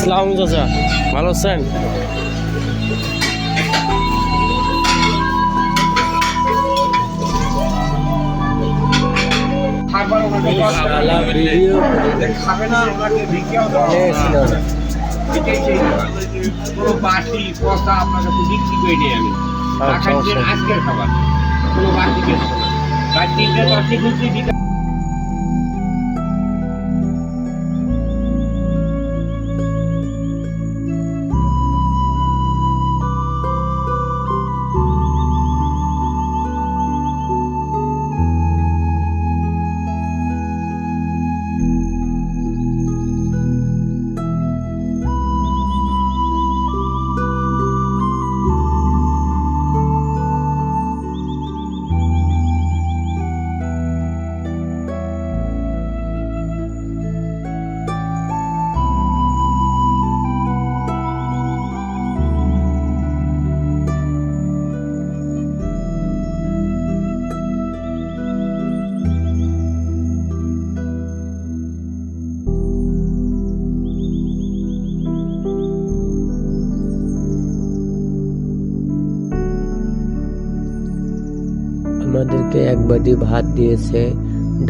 আসসালাম চাচা, ভালো আছেন? খাবে না আপনাকে ভিক্ষাও কোনো বাসি পচা আপনার কাছে বিক্রি করে নিই আমি আজকের খাবার কোনো বাসি বেচবো না। তাই তিনটে বাসি খুঁজছি আমাদেরকে এক বাটি ভাত দিয়েছে,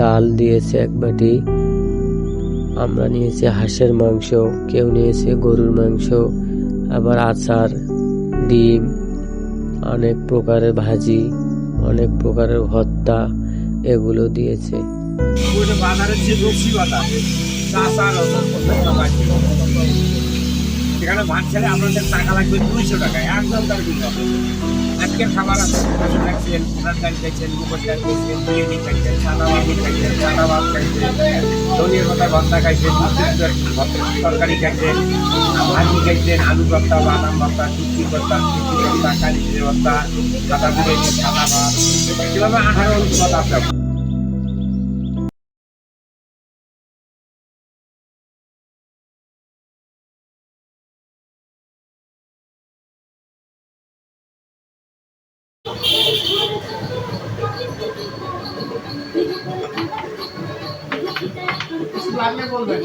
ডাল দিয়েছে এক বাটি। আমরা নিয়েছি হাঁসের মাংস, কেউ নিয়েছে গরুর মাংস, আবার আচার, ডিম, অনেক প্রকারের ভাজি, অনেক প্রকারের ভর্তা এগুলো দিয়েছে। সেখানে ভাত ছেড়ে আপনাদের টাকা লাগবে 200 টাকা একদম তার দিতে হবে। আজকের খাবার আছে খাইছেন, ওনার ডাল খাইছেন, মুগের ডাল খাইছেন, বিরিয়ানি খাইছেন, সাদা ভাত খাইছেন, ধনিয়ার পাতা ভর্তা খাইছেন, তরকারি খাইছেন, ভাজি খাইছেন, আলু ভর্তা, বাদাম ভর্তা, টুকি ভর্তা, কালি ভর্তা, সাদা বিরিয়ানি, সাদা ভাত, এভাবে 18 ভাত আছে। লাগলে বলবেন।